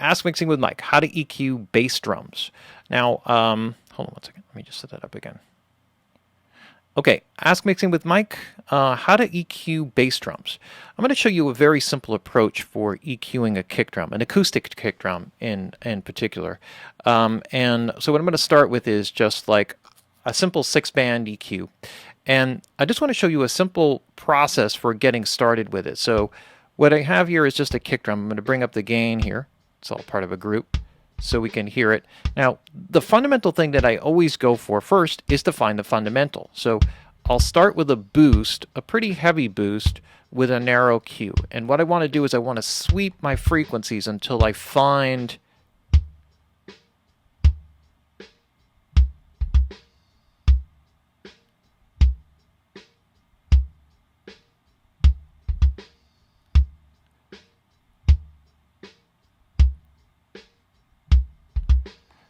Ask Mixing with Mike, how to EQ bass drums. Now, hold on one second. Let me just set that up again. Okay, Ask Mixing with Mike, how to EQ bass drums. I'm going to show you a very simple approach for EQing a kick drum, an acoustic kick drum in particular. And so what I'm going to start with is just like a simple 6-band EQ. And I just want to show you a simple process for getting started with it. So what I have here is just a kick drum. I'm going to bring up the gain here. It's all part of a group so we can hear it. Now, the fundamental thing that I always go for first is to find the fundamental. So I'll start with a boost, a pretty heavy boost with a narrow Q. And what I want to do is I want to sweep my frequencies until I find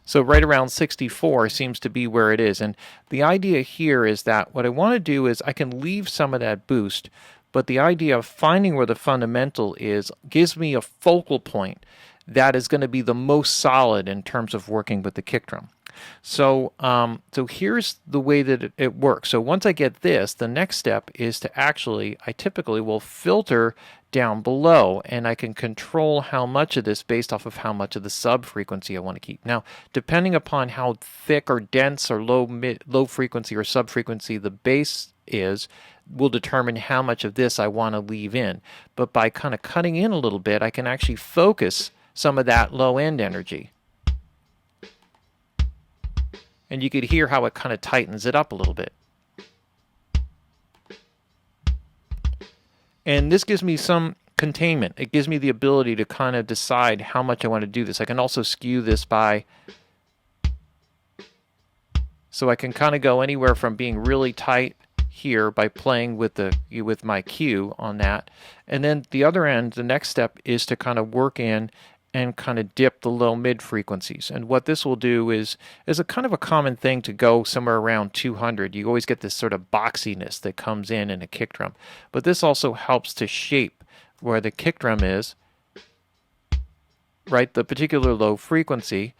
so right around 64 seems to be where it is. And the idea here is that what I want to do is I can leave some of that boost, but the idea of finding where the fundamental is gives me a focal point that is going to be the most solid in terms of working with the kick drum. So, so here's the way that it works. So once I get this, the next step is to actually, I typically will filter down below, and I can control how much of this based off of how much of the sub frequency I want to keep. Now, depending upon how thick or dense or low frequency or sub frequency the bass is, will determine how much of this I want to leave in. But by kind of cutting in a little bit, I can actually focus some of that low end energy. And you could hear how it kind of tightens it up a little bit. And this gives me some containment. It gives me the ability to kind of decide how much I want to do this. I can also skew this by, so I can kind of go anywhere from being really tight here by playing with my Q on that. And then the other end, the next step is to kind of work in and kind of dip the low mid frequencies. And what this will do is a kind of a common thing to go somewhere around 200. You always get this sort of boxiness that comes in a kick drum. But this also helps to shape where the kick drum is, right, the particular low frequency,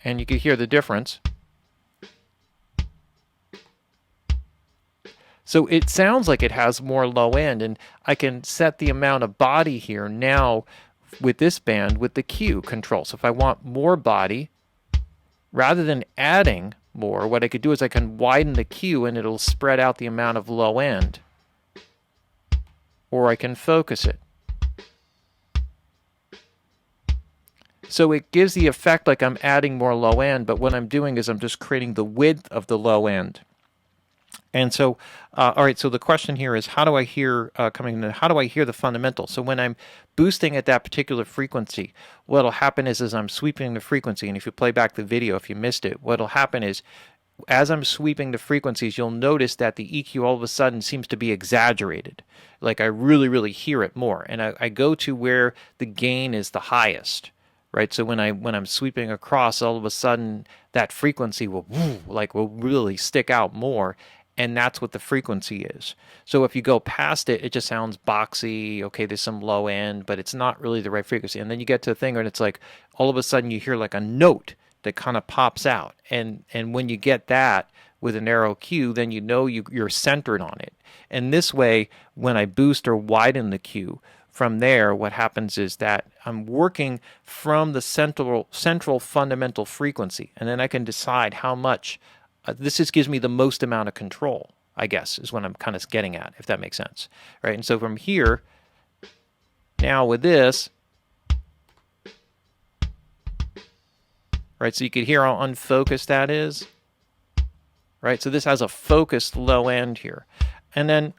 and you can hear the difference. So it sounds like it has more low end, and I can set the amount of body here now with this band with the Q control. So if I want more body, rather than adding more, what I could do is I can widen the Q and it'll spread out the amount of low end. Or I can focus it. So it gives the effect like I'm adding more low end, but what I'm doing is I'm just creating the width of the low end. And so, all right, so the question here is, how do I hear, how do I hear the fundamental? So when I'm boosting at that particular frequency, what'll happen is I'm sweeping the frequency, and if you play back the video, if you missed it, what'll happen is, as I'm sweeping the frequencies, you'll notice that the EQ all of a sudden seems to be exaggerated. Like I really, really hear it more. And I go to where the gain is the highest, right? So when I'm sweeping across, all of a sudden that frequency will really stick out more. And that's what the frequency is. So if you go past it, it just sounds boxy. Okay, there's some low end, but it's not really the right frequency. And then you get to a thing where it's like all of a sudden you hear like a note that kind of pops out. And when you get that with a narrow Q, then you know you're centered on it. And this way, when I boost or widen the Q, from there, what happens is that I'm working from the central fundamental frequency, and then I can decide how much. This just gives me the most amount of control, I guess, is what I'm kind of getting at, if that makes sense. Right? And so from here, now with this, right, so you can hear how unfocused that is. Right? So this has a focused low end here. And then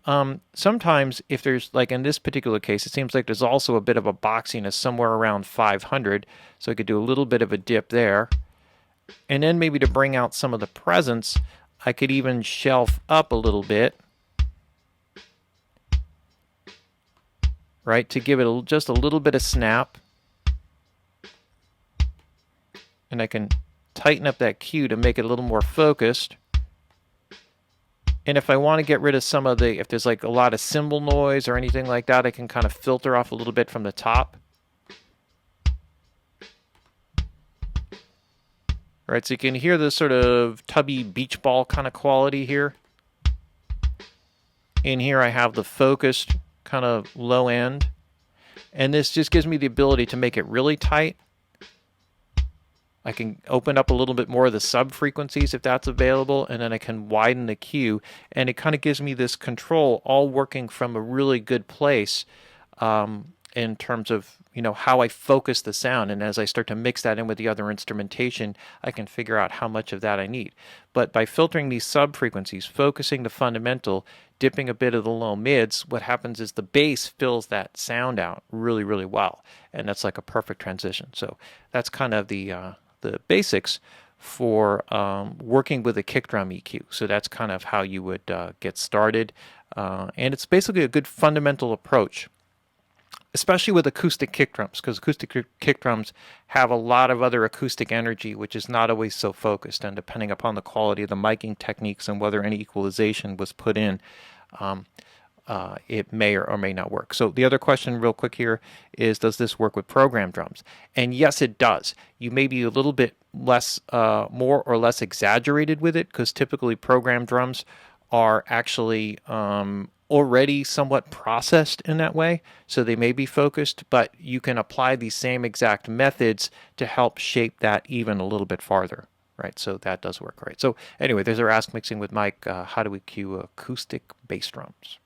sometimes if there's, like in this particular case, it seems like there's also a bit of a boxiness somewhere around 500. So I could do a little bit of a dip there. And then maybe to bring out some of the presence, I could even shelf up a little bit, right, to give it just a little bit of snap. And I can tighten up that Q to make it a little more focused. And if I want to get rid of some of if there's like a lot of cymbal noise or anything like that, I can kind of filter off a little bit from the top. right? So you can hear this sort of tubby beach ball kind of quality here. In here I have the focused kind of low end, and this just gives me the ability to make it really tight. I can open up a little bit more of the sub frequencies if that's available, and then I can widen the Q, and it kind of gives me this control all working from a really good place in terms of how I focus the sound. And as I start to mix that in with the other instrumentation, I can figure out how much of that I need. But by filtering these sub frequencies, focusing the fundamental, dipping a bit of the low mids, what happens is the bass fills that sound out really, really well, and that's like a perfect transition. So that's kind of the basics for working with a kick drum EQ. So that's kind of how you would get started, and it's basically a good fundamental approach, especially with acoustic kick drums, because acoustic kick drums have a lot of other acoustic energy, which is not always so focused, and depending upon the quality of the miking techniques and whether any equalization was put in, it may or may not work. So the other question real quick here is, does this work with program drums? And yes, it does. You may be a little bit less, more or less exaggerated with it, because typically program drums are actually already somewhat processed in that way, so they may be focused, but you can apply these same exact methods to help shape that even a little bit farther, right? So that does work, right? So anyway, there's our Ask Mixing with Mike. How do we cue acoustic bass drums?